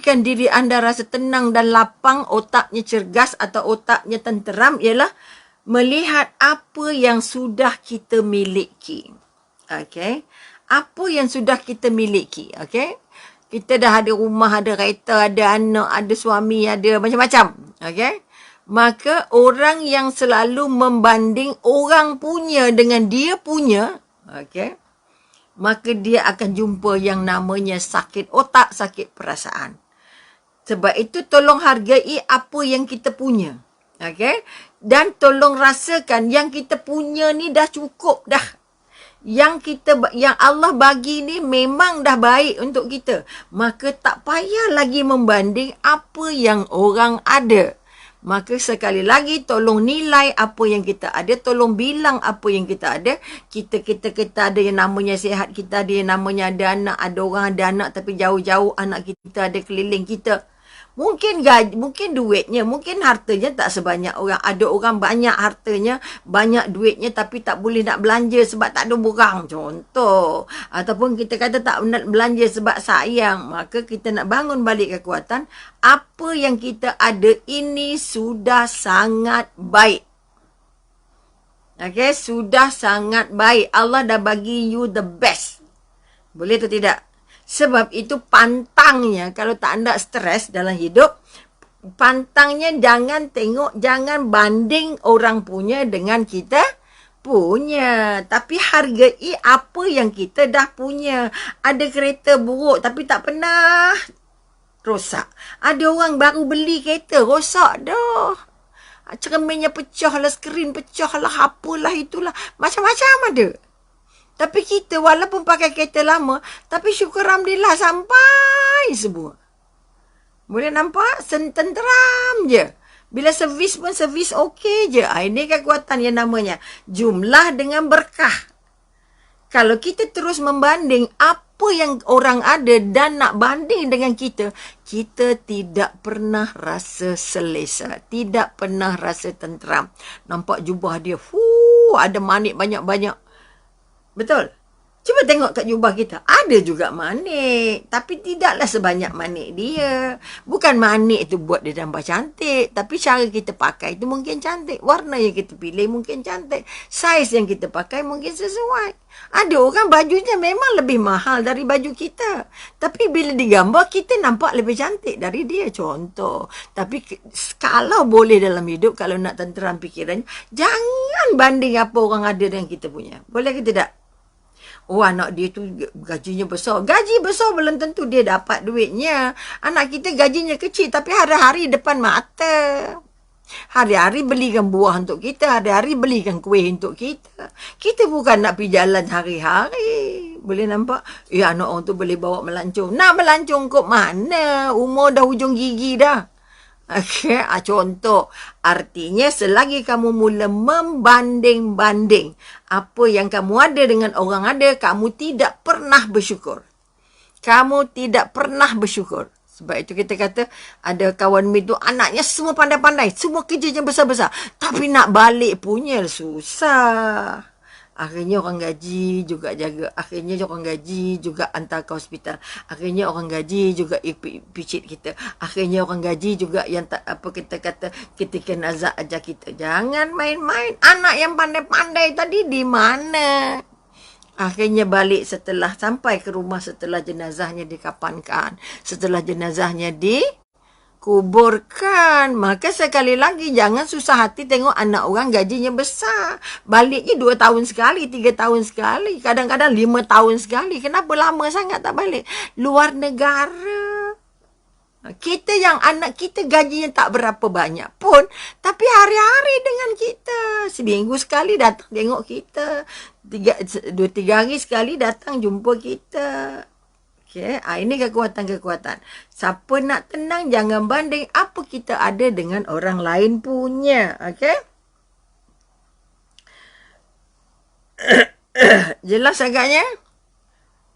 diri anda rasa tenang dan lapang, otaknya cergas atau otaknya tenteram ialah melihat apa yang sudah kita miliki. Okey. Apa yang sudah kita miliki. Okey. Kita dah ada rumah, ada kereta, ada anak, ada suami, ada macam-macam. Okey. Maka orang yang selalu membanding orang punya dengan dia punya, okey, maka dia akan jumpa yang namanya sakit otak, sakit perasaan. Sebab itu tolong hargai apa yang kita punya. Okey? Dan tolong rasakan yang kita punya ni dah cukup dah. Yang Allah bagi ni memang dah baik untuk kita. Maka tak payah lagi membanding apa yang orang ada. Maka sekali lagi tolong nilai apa yang kita ada, tolong bilang apa yang kita ada. Kita ada yang namanya sihat, kita ada yang namanya ada anak, ada orang ada anak tapi jauh-jauh anak kita ada keliling kita. Mungkin gaji, mungkin duitnya, mungkin hartanya tak sebanyak orang. Ada orang banyak hartanya, banyak duitnya tapi tak boleh nak belanja sebab tak ada borang. Contoh. Ataupun kita kata tak nak belanja sebab sayang. Maka kita nak bangun balik kekuatan. Apa yang kita ada ini sudah sangat baik. Okay, sudah sangat baik. Allah dah bagi you the best. Boleh atau tidak? Sebab itu pantangnya, kalau tak ada stres dalam hidup, pantangnya jangan tengok, jangan banding orang punya dengan kita punya. Tapi hargai apa yang kita dah punya. Ada kereta buruk tapi tak pernah rosak. Ada orang baru beli kereta, rosak dah. Cerminnya pecah lah, skrin pecah lah, apalah itulah. Macam-macam ada. Tapi kita walaupun pakai kereta lama, tapi syukur Alhamdulillah sampai semua. Boleh nampak? Tenteram je. Bila servis pun servis okey je. Ini kekuatan yang namanya jumlah dengan berkah. Kalau kita terus membanding apa yang orang ada dan nak banding dengan kita, kita tidak pernah rasa selesa. Tidak pernah rasa tenteram. Nampak jubah dia, ada manik banyak-banyak. Betul? Cuba tengok kat jubah kita. Ada juga manik. Tapi tidaklah sebanyak manik dia. Bukan manik tu buat dia tambah cantik. Tapi cara kita pakai tu mungkin cantik. Warna yang kita pilih mungkin cantik. Saiz yang kita pakai mungkin sesuai. Ada orang bajunya memang lebih mahal dari baju kita. Tapi bila digambar, kita nampak lebih cantik dari dia. Contoh. Tapi kalau boleh dalam hidup, kalau nak tenteram fikirannya, jangan banding apa orang ada dengan kita punya. Boleh ke tidak? Oh, anak dia tu gajinya besar. Gaji besar belum tentu dia dapat duitnya. Anak kita gajinya kecil tapi hari-hari depan mata. Hari-hari belikan buah untuk kita. Hari-hari belikan kuih untuk kita. Kita bukan nak pergi jalan hari-hari. Boleh nampak? Anak orang tu boleh bawa melancong. Nak melancong kok mana? Umur dah hujung gigi dah. Okay, contoh. Artinya selagi kamu mula membanding-banding apa yang kamu ada dengan orang ada, kamu tidak pernah bersyukur. Kamu tidak pernah bersyukur. Sebab itu kita kata ada kawan itu anaknya semua pandai-pandai, semua kerjanya besar-besar. Tapi nak balik punya susah. Akhirnya orang gaji juga jaga. Akhirnya orang gaji juga hantar ke hospital. Akhirnya orang gaji juga picit kita. Akhirnya orang gaji juga yang tak apa kita kata ketika nazak ajar kita. Jangan main-main. Anak yang pandai-pandai tadi di mana? Akhirnya balik setelah sampai ke rumah setelah jenazahnya dikapankan. Setelah jenazahnya kuburkan. Maka sekali lagi jangan susah hati tengok anak orang gajinya besar. Baliknya 2 tahun sekali, 3 tahun sekali. Kadang-kadang 5 tahun sekali. Kenapa lama sangat tak balik? Luar negara. Kita yang anak kita gajinya tak berapa banyak pun. Tapi hari-hari dengan kita. Seminggu sekali datang tengok kita. 2-3 hari sekali datang jumpa kita. Okay, ini kekuatan-kekuatan. Siapa nak tenang, jangan banding apa kita ada dengan orang lain punya. Okay? Jelas agaknya?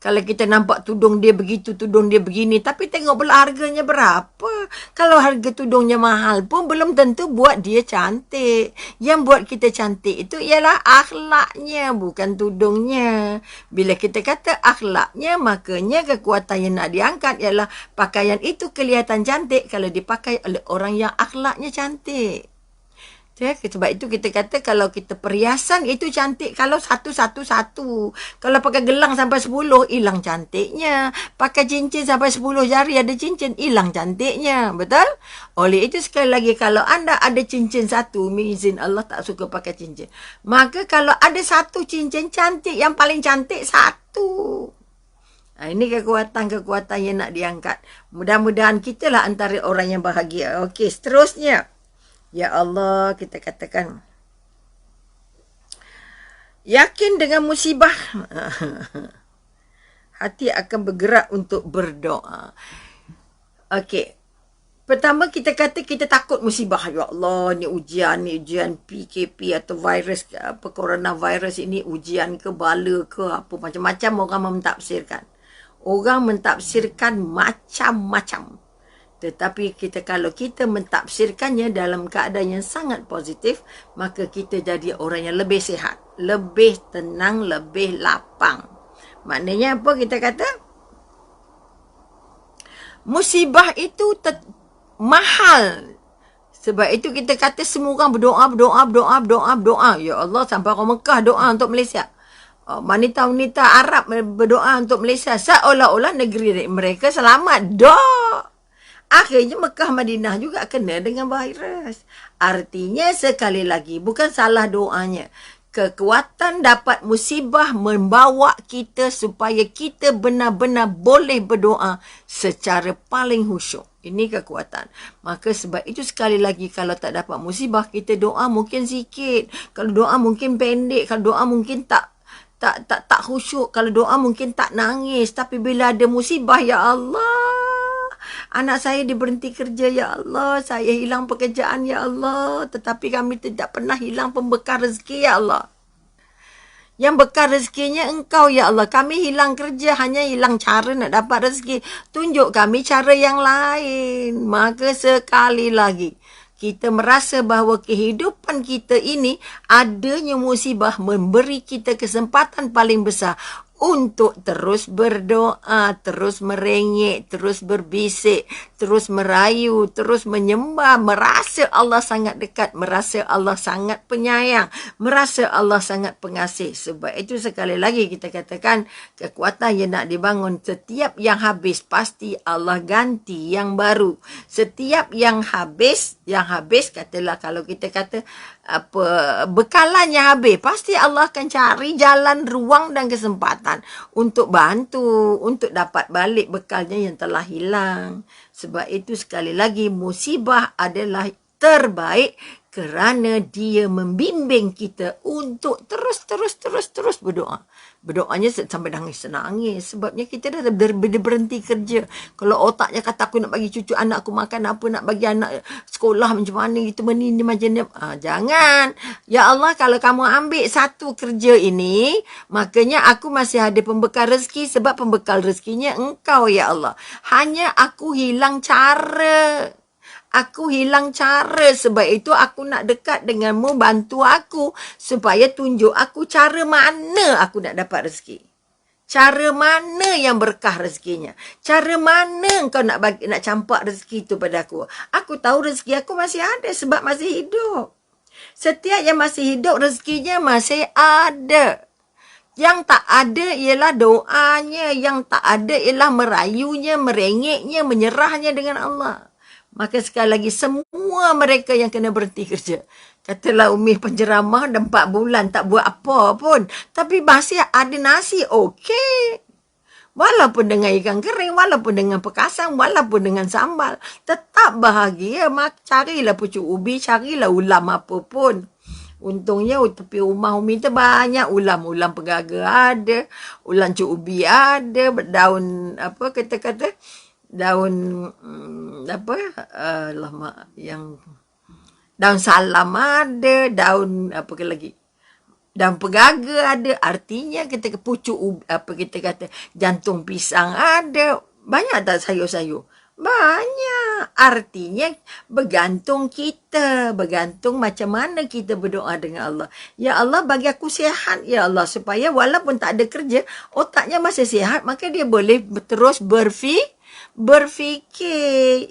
Kalau kita nampak tudung dia begitu, tudung dia begini, tapi tengok pula harganya berapa. Kalau harga tudungnya mahal pun belum tentu buat dia cantik. Yang buat kita cantik itu ialah akhlaknya, bukan tudungnya. Bila kita kata akhlaknya, makanya kekuatan yang nak diangkat ialah pakaian itu kelihatan cantik kalau dipakai oleh orang yang akhlaknya cantik. Sebab itu kita kata kalau kita perhiasan itu cantik kalau satu-satu-satu. Kalau pakai gelang sampai 10, hilang cantiknya. Pakai cincin sampai 10 jari ada cincin, hilang cantiknya. Betul? Oleh itu sekali lagi, kalau anda ada cincin satu, izin Allah tak suka pakai cincin. Maka kalau ada satu cincin cantik, yang paling cantik satu. Ini kekuatan-kekuatan yang nak diangkat. Mudah-mudahan kita lah antara orang yang bahagia. Okey, seterusnya. Ya Allah, kita katakan yakin dengan musibah. Hati akan bergerak untuk berdoa. Okey. Pertama kita kata kita takut musibah. Ya Allah, ni ujian PKP atau virus apa coronavirus ini ujian ke bala ke apa, macam-macam orang mentafsirkan. Orang mentafsirkan macam-macam. Tetapi kalau kita mentafsirkannya dalam keadaan yang sangat positif, maka kita jadi orang yang lebih sihat, lebih tenang, lebih lapang. Maknanya apa kita kata? Musibah itu mahal. Sebab itu kita kata semua orang berdoa. Ya Allah, sampai orang Mekah doa untuk Malaysia. Wanita-wanita Arab berdoa untuk Malaysia. Seolah-olah negeri mereka selamat. Akhirnya Mekah Madinah juga kena dengan virus. Artinya sekali lagi bukan salah doanya. Kekuatan dapat musibah membawa kita supaya kita benar-benar boleh berdoa secara paling khusyuk. Ini kekuatan. Maka sebab itu sekali lagi kalau tak dapat musibah, kita doa mungkin sikit. Kalau doa mungkin pendek. Kalau doa mungkin tak khusyuk. Kalau doa mungkin tak nangis. Tapi bila ada musibah, ya Allah, anak saya diberhenti kerja, ya Allah. Saya hilang pekerjaan, ya Allah. Tetapi kami tidak pernah hilang pembekal rezeki, ya Allah. Yang bekal rezekinya Engkau, ya Allah. Kami hilang kerja, hanya hilang cara nak dapat rezeki. Tunjuk kami cara yang lain. Maka sekali lagi, kita merasa bahawa kehidupan kita ini adanya musibah memberi kita kesempatan paling besar untuk terus berdoa, terus merengek, terus berbisik, terus merayu, terus menyembah, merasa Allah sangat dekat, merasa Allah sangat penyayang, merasa Allah sangat pengasih. Sebab itu sekali lagi kita katakan kekuatan yang nak dibangun, setiap yang habis pasti Allah ganti yang baru. Setiap yang habis katalah kalau kita kata apa bekalannya habis, pasti Allah akan cari jalan, ruang dan kesempatan untuk bantu, untuk dapat balik bekalnya yang telah hilang. Sebab itu sekali lagi musibah adalah terbaik kerana dia membimbing kita untuk terus berdoa. Berdoanya sampai nangis. Sebabnya kita dah berhenti kerja. Kalau otaknya kata aku nak bagi cucu anak aku makan apa, nak bagi anak sekolah macam mana, itu macam ni. Jangan. Ya Allah, kalau kamu ambil satu kerja ini, makanya aku masih ada pembekal rezeki, sebab pembekal rezekinya Engkau, ya Allah. Hanya aku hilang cara. Sebab itu aku nak dekat denganmu, bantu aku supaya tunjuk aku cara mana aku nak dapat rezeki. Cara mana yang berkah rezekinya. Cara mana kau nak campak rezeki itu pada aku. Aku tahu rezeki aku masih ada sebab masih hidup. Setiap yang masih hidup rezekinya masih ada. Yang tak ada ialah doanya. Yang tak ada ialah merayunya, merengeknya, menyerahnya dengan Allah. Maka sekali lagi semua mereka yang kena berhenti kerja. Katalah Umi penceramah dah 4 bulan tak buat apa pun. Tapi masih ada nasi, okey. Walaupun dengan ikan kering, walaupun dengan pekasang, walaupun dengan sambal. Tetap bahagia. Carilah pucuk ubi, carilah ulam apa pun. Untungnya tepi rumah Umi tu banyak ulam pegaga ada. Ulam cuk ubi ada. Daun apa kata-kata. Daun yang daun salam ada, daun apa lagi, Dan pegaga ada, artinya kita pucuk apa kita kata jantung pisang ada. Banyak tak sayur-sayur? Banyak. Artinya bergantung kita, bergantung macam mana kita berdoa dengan Allah. Ya Allah, bagi aku sihat ya Allah, supaya walaupun tak ada kerja, otaknya masih sihat, maka dia boleh terus berfikir.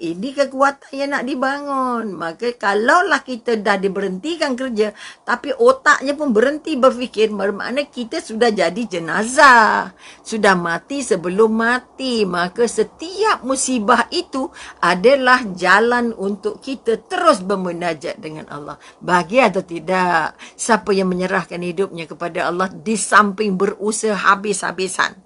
Ini kekuatan yang nak dibangun. Maka kalaulah kita dah diberhentikan kerja, tapi otaknya pun berhenti berfikir, bermakna kita sudah jadi jenazah, sudah mati sebelum mati. Maka setiap musibah itu adalah jalan untuk kita terus bermunajat dengan Allah. Bahagia atau tidak? Siapa yang menyerahkan hidupnya kepada Allah di samping berusaha habis-habisan,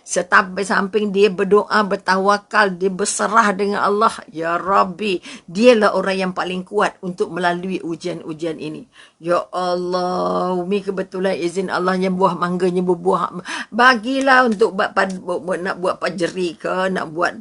samping dia berdoa, bertawakal, dia berserah dengan Allah. Ya Rabbi, dialah orang yang paling kuat untuk melalui ujian-ujian ini. Ya Allah, Umi kebetulan izin Allahnya buah mangganya berbuah. Bagilah untuk nak buat pajeri ke, nak buat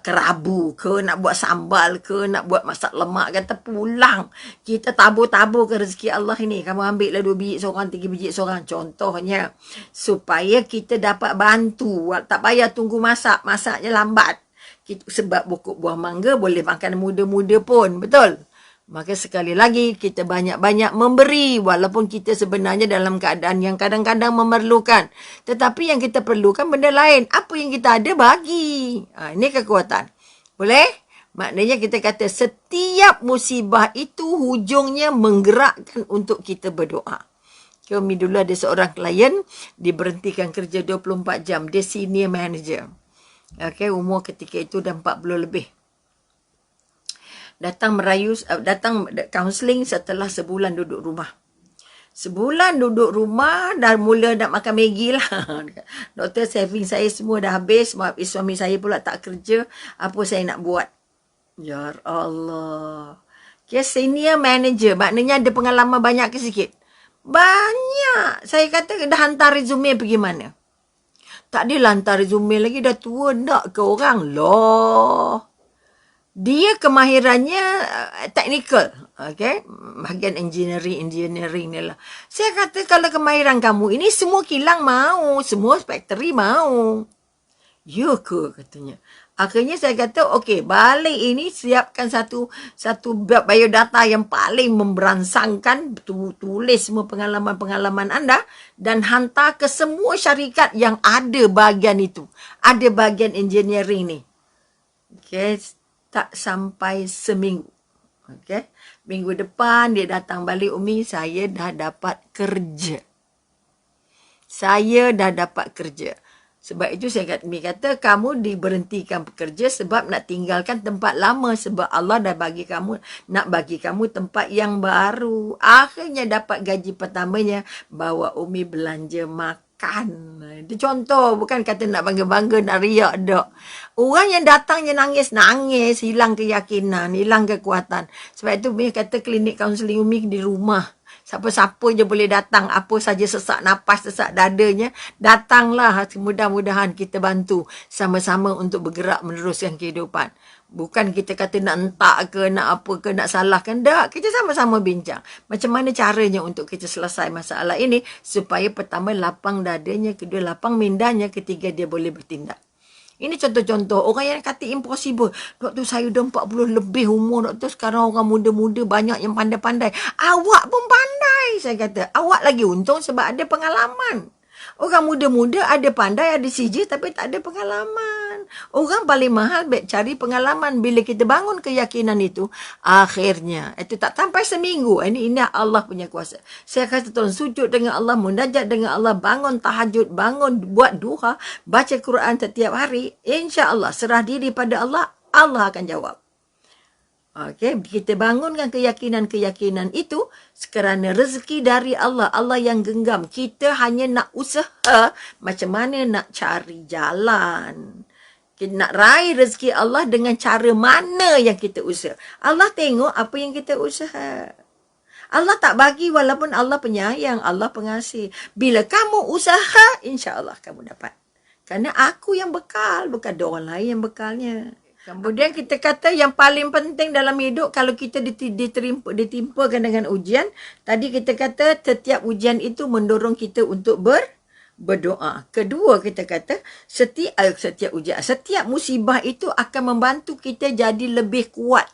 kerabu ke, nak buat sambal ke, nak buat masak lemak. Kata pulang, kita tabur-tabur ke rezeki Allah ini. Kamu ambil lah 2 biji seorang, 3 biji seorang. Contohnya, supaya kita dapat bantu. Tak payah tunggu masaknya lambat. Sebab pokok buah mangga boleh makan muda-muda pun, betul? Maka sekali lagi kita banyak-banyak memberi, walaupun kita sebenarnya dalam keadaan yang kadang-kadang memerlukan. Tetapi yang kita perlukan benda lain. Apa yang kita ada bagi. Ini kekuatan. Boleh? Maknanya kita kata setiap musibah itu hujungnya menggerakkan untuk kita berdoa. Kami dulu ada seorang klien diberhentikan kerja 24 jam. Dia senior manager. Okay, umur ketika itu dah 40 lebih. Datang counselling setelah sebulan duduk rumah. Sebulan duduk rumah, dah mula nak makan Maggi lah. Doktor, saving saya semua dah habis. Maaf, suami saya pula tak kerja. Apa saya nak buat? Ya Allah. Okay, senior manager. Maknanya ada pengalaman banyak ke sikit? Banyak. Saya kata dah hantar resume pergi mana? Tak adalah hantar resume lagi, dah tua nak ke orang? Loh. Dia kemahirannya technical. Okay. Bahagian engineering ni lah. Saya kata kalau kemahiran kamu ini semua kilang mau. Semua factory mau. Ya ke katanya. Akhirnya saya kata, okey, balik ini siapkan satu biodata yang paling memberansangkan, tulis semua pengalaman-pengalaman anda dan hantar ke semua syarikat yang ada bahagian itu. Ada bahagian engineering ni. Okey, tak sampai seminggu. Okey, minggu depan dia datang balik, Umi, saya dah dapat kerja. Saya dah dapat kerja. Sebab itu saya kata kamu diberhentikan bekerja sebab nak tinggalkan tempat lama. Sebab Allah dah bagi kamu, nak bagi kamu tempat yang baru. Akhirnya dapat gaji pertamanya, bawa Umi belanja makan. Itu contoh, bukan kata nak bangga-bangga, nak riak, tak. Orang yang datangnya nangis, hilang keyakinan, hilang kekuatan. Sebab itu Umi kata klinik kaunseling Umi di rumah. Siapa-siapa je boleh datang, apa saja sesak napas, sesak dadanya, datanglah. Mudah-mudahan kita bantu sama-sama untuk bergerak meneruskan kehidupan. Bukan kita kata nak entak ke, nak apa ke, nak salahkan. Tak, kita sama-sama bincang. Macam mana caranya untuk kita selesai masalah ini, supaya pertama lapang dadanya, kedua lapang mindanya, ketiga dia boleh bertindak. Ini contoh-contoh orang yang kata impossible. Doktor, saya dah 40 lebih umur, doktor. Sekarang orang muda-muda banyak yang pandai-pandai. Awak pun pandai, saya kata. Awak lagi untung sebab ada pengalaman. Orang muda-muda ada pandai, ada CJ tapi tak ada pengalaman. Orang paling mahal cari pengalaman. Bila kita bangun keyakinan itu, akhirnya, itu tak sampai seminggu. Ini Allah punya kuasa. Saya kata tolong sujud dengan Allah, munajat dengan Allah, bangun tahajud, bangun buat duha, baca Quran setiap hari. InsyaAllah, serah diri pada Allah, Allah akan jawab. Okay, kita bangunkan keyakinan-keyakinan itu kerana rezeki dari Allah. Allah yang genggam. Kita hanya nak usaha macam mana nak cari jalan. Kita nak raih rezeki Allah dengan cara mana yang kita usaha. Allah tengok apa yang kita usaha. Allah tak bagi walaupun Allah penyayang, Allah pengasih. Bila kamu usaha, insya Allah kamu dapat. Kerana aku yang bekal, bukan orang lain yang bekalnya. Kemudian kita kata yang paling penting dalam hidup kalau kita ditimpakan dengan ujian, tadi kita kata setiap ujian itu mendorong kita untuk berdoa. Kedua kita kata setiap musibah itu akan membantu kita jadi lebih kuat.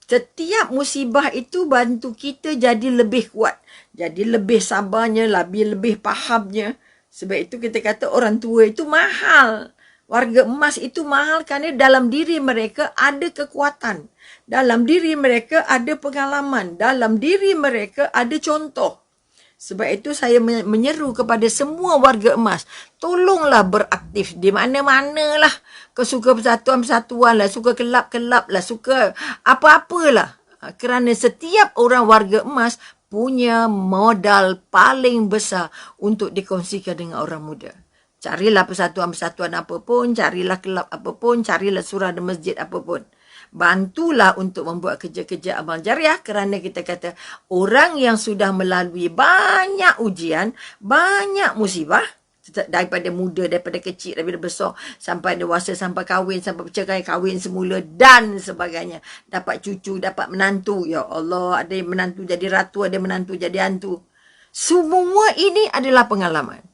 Setiap musibah itu bantu kita jadi lebih kuat. Jadi lebih sabarnya, lebih fahamnya. Sebab itu kita kata orang tua itu mahal. Warga emas itu mahal kerana dalam diri mereka ada kekuatan. Dalam diri mereka ada pengalaman. Dalam diri mereka ada contoh. Sebab itu saya menyeru kepada semua warga emas. Tolonglah beraktif di mana-mana lah. Kau suka persatuan-persatuan lah. Suka kelab-kelab lah. Suka apa-apalah. Kerana setiap orang warga emas punya modal paling besar untuk dikongsikan dengan orang muda. Carilah persatuan-persatuan apapun, carilah kelab apapun, carilah surah dan masjid apapun. Bantulah untuk membuat kerja-kerja amal jariah kerana kita kata orang yang sudah melalui banyak ujian, banyak musibah, daripada muda, daripada kecil, daripada besar, sampai dewasa, sampai kahwin, sampai bercerai, kahwin semula dan sebagainya. Dapat cucu, dapat menantu. Ya Allah, ada yang menantu jadi ratu, ada yang menantu jadi hantu. Semua ini adalah pengalaman.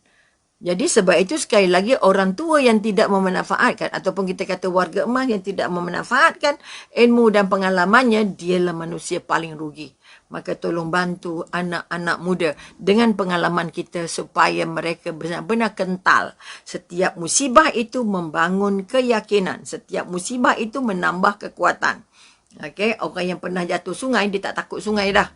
Jadi sebab itu sekali lagi orang tua yang tidak memanfaatkan ataupun kita kata warga emas yang tidak memanfaatkan ilmu dan pengalamannya, dialah manusia paling rugi. Maka tolong bantu anak-anak muda dengan pengalaman kita supaya mereka benar-benar kental. Setiap musibah itu membangun keyakinan. Setiap musibah itu menambah kekuatan. Okay? Orang yang pernah jatuh sungai, dia tak takut sungai dah.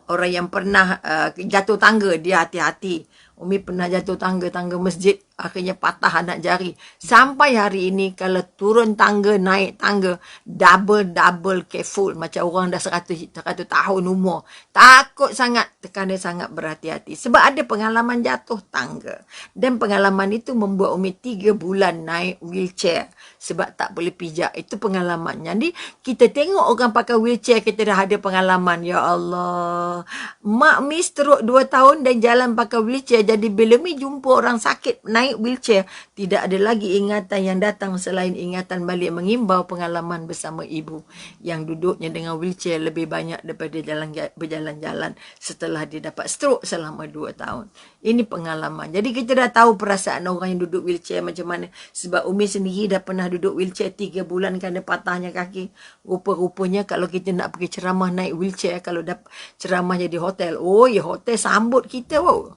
Orang yang pernah jatuh tangga, dia hati-hati. Umi pernah jatuh tangga masjid, akhirnya patah anak jari. Sampai hari ini kalau turun tangga, naik tangga, double careful. Macam orang dah 100 tahun umur. Takut sangat, kerana sangat berhati-hati. Sebab ada pengalaman jatuh tangga. Dan pengalaman itu membuat Umi 3 bulan naik wheelchair. Sebab tak boleh pijak. Itu pengalaman. Jadi kita tengok orang pakai wheelchair, kita dah ada pengalaman. Ya Allah. Mak Mi stroke 2 tahun dan jalan pakai wheelchair. Jadi bila Mi jumpa orang sakit naik wheelchair, tidak ada lagi ingatan yang datang selain ingatan balik mengimbau pengalaman bersama ibu yang duduknya dengan wheelchair lebih banyak daripada berjalan-jalan setelah dia dapat stroke selama 2 tahun. Ini pengalaman. Jadi kita dah tahu perasaan orang yang duduk wheelchair macam mana. Sebab Umi sendiri dah pernah duduk wheelchair 3 bulan kerana patahnya kaki. Rupa-rupanya kalau kita nak pergi ceramah naik wheelchair, kalau dah ceramah di hotel, oh ya hotel sambut kita. Wow.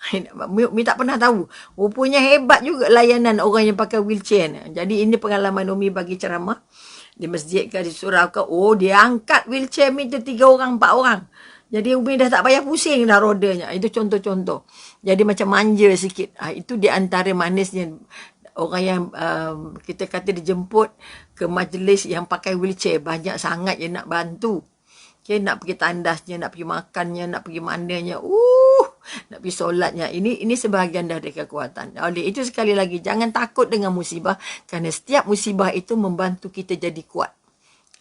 Umi tak pernah tahu. Rupanya hebat juga layanan orang yang pakai wheelchair ni. Jadi ini pengalaman Umi bagi ceramah di masjid ke, di surau ke. Oh, dia angkat wheelchair Mi tu 3 orang, 4 orang. Jadi Umi dah tak payah pusing dah rodanya. Itu contoh-contoh. Jadi macam manja sikit. Itu di antara manisnya orang yang kita kata dijemput ke majlis yang pakai wheelchair. Banyak sangat yang nak bantu. Okay, nak pergi tandasnya, nak pergi makannya, nak pergi mandinya. Nak pergi solatnya. Ini sebahagian dari kekuatan. Oleh itu sekali lagi, jangan takut dengan musibah. Kerana setiap musibah itu membantu kita jadi kuat.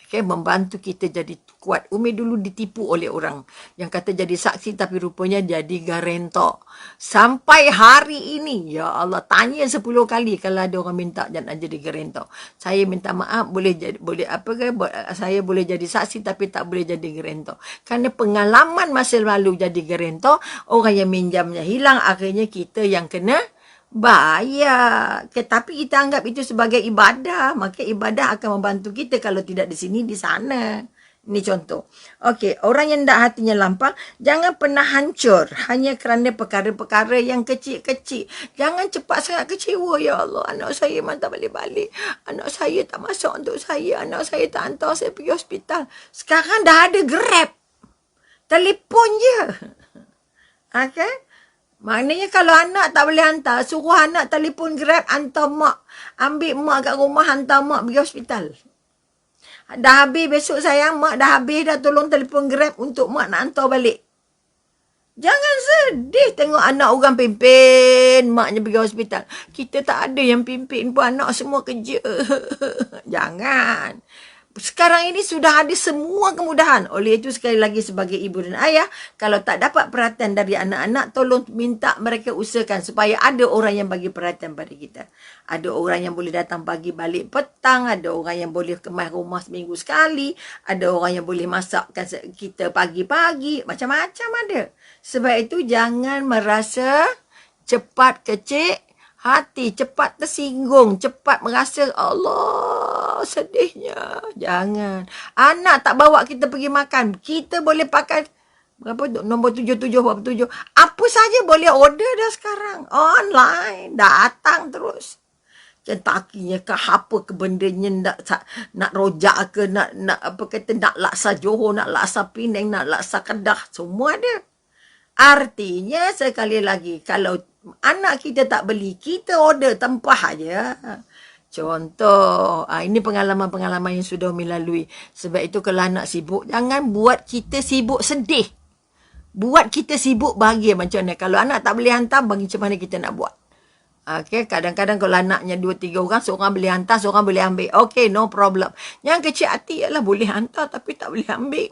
Okay, membantu kita jadi kuat. Umi dulu ditipu oleh orang yang kata jadi saksi tapi rupanya jadi garantor. Sampai hari ini, ya Allah, tanya 10 kali kalau ada orang minta nak jadi garantor. Saya minta maaf, saya boleh jadi saksi tapi tak boleh jadi garantor. Kerana pengalaman masa lalu jadi garantor, orang yang minjamnya hilang, akhirnya kita yang kena bayar. Tapi kita anggap itu sebagai ibadah. Maka ibadah akan membantu kita kalau tidak di sini, di sana. Ini contoh. Okey, orang yang tak hatinya lapang, jangan pernah hancur hanya kerana perkara-perkara yang kecil-kecil. Jangan cepat sangat kecewa. Ya Allah, anak saya memang tak balik-balik. Anak saya tak masuk untuk saya. Anak saya tak hantar saya pergi hospital. Sekarang dah ada Grab. Telefon je. Okey? Maknanya kalau anak tak boleh hantar, suruh anak telefon Grab, hantar mak. Ambil mak kat rumah, hantar mak pergi hospital. Dah habis besok sayang, mak dah habis dah, tolong telefon Grab untuk mak nak hantar balik. Jangan sedih tengok anak orang pimpin maknya pergi hospital. Kita tak ada yang pimpin pun, anak semua kerja. Jangan. Sekarang ini sudah ada semua kemudahan. Oleh itu sekali lagi sebagai ibu dan ayah, kalau tak dapat perhatian dari anak-anak, tolong minta mereka usahakan supaya ada orang yang bagi perhatian pada kita. Ada orang yang boleh datang pagi balik petang, ada orang yang boleh kemas rumah seminggu sekali, ada orang yang boleh masakkan kita pagi-pagi, macam-macam ada. Sebab itu jangan merasa cepat kecil hati, cepat tersinggung, cepat merasa Allah sedihnya. Jangan. Anak tak bawa kita pergi makan. Kita boleh pakai berapa nombor 77. Apa saja boleh order dah sekarang. Online. Datang terus. Centakinya ke apa ke bendanya, nak rojak ke, nak apa kata, nak laksa Johor, nak laksa Penang, nak laksa Kedah, semua ada. Artinya sekali lagi, kalau anak kita tak beli, kita order tempah aja. Contoh, ini pengalaman-pengalaman yang sudah Umi lalui. Sebab itu kalau anak sibuk, jangan buat kita sibuk sedih. Buat kita sibuk bahagia macam mana. Kalau anak tak boleh hantar, bagi macam mana kita nak buat. Okay, kadang-kadang kalau anaknya 2-3 orang, seorang boleh hantar, seorang boleh ambil. Okay, no problem. Yang kecil hati ialah boleh hantar tapi tak boleh ambil.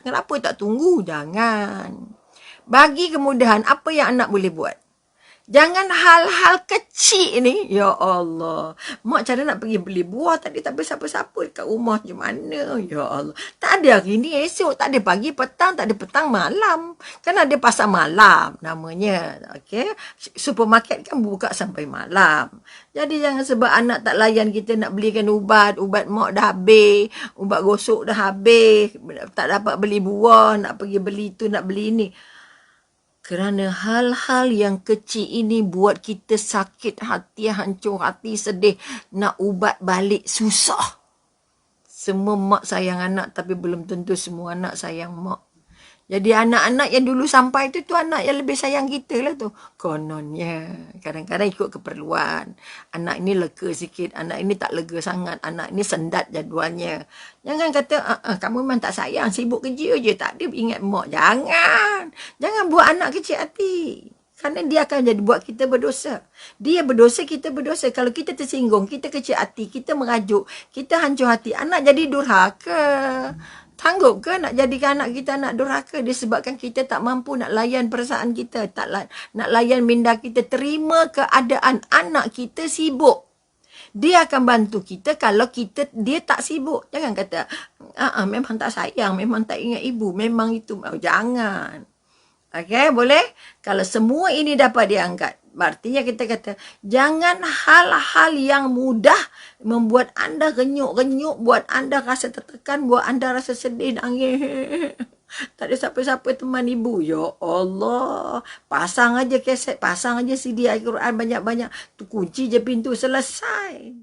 Kenapa tak tunggu? Jangan. Bagi kemudahan apa yang anak boleh buat. Jangan hal-hal kecil ni. Ya Allah. Mak cara nak pergi beli buah tadi tak ada siapa-siapa dekat rumah macam mana. Ya Allah. Tak ada hari ni, esok. Tak ada pagi, petang. Tak ada petang, malam. Kan ada pasar malam namanya. Okay. Supermarket kan buka sampai malam. Jadi jangan sebab anak tak layan kita nak belikan ubat. Ubat mak dah habis. Ubat gosok dah habis. Tak dapat beli buah. Nak pergi beli tu, nak beli ni. Kerana hal-hal yang kecil ini buat kita sakit hati, hancur hati, sedih. Nak ubat balik susah. Semua mak sayang anak tapi belum tentu semua anak sayang mak. Jadi anak-anak yang dulu sampai tu anak yang lebih sayang kita lah tu. Kononnya. Kadang-kadang ikut keperluan. Anak ini lega sikit. Anak ini tak lega sangat. Anak ini sendat jadualnya. Jangan kata, kamu memang tak sayang. Sibuk kerja je. Tak ada ingat mak. Jangan. Jangan buat anak kecil hati. Kerana dia akan jadi buat kita berdosa. Dia berdosa, kita berdosa. Kalau kita tersinggung, kita kecil hati, kita merajuk, kita hancur hati. Anak jadi durhaka. Sanggup ke nak jadikan anak kita anak durhaka disebabkan kita tak mampu nak layan perasaan kita, nak layan minda kita, terima keadaan anak kita sibuk. Dia akan bantu kita kalau dia tak sibuk. Jangan kata, memang tak sayang, memang tak ingat ibu, memang itu. Jangan. Okay, boleh? Kalau semua ini dapat diangkat, artinya kita kata, jangan hal-hal yang mudah membuat anda renyuk-renyuk, buat anda rasa tertekan, buat anda rasa sedih, nangis. Tak ada siapa-siapa teman ibu. Ya Allah. Pasang aja kaset, pasang aja CD Al-Quran banyak-banyak. Tu kunci je pintu, selesai.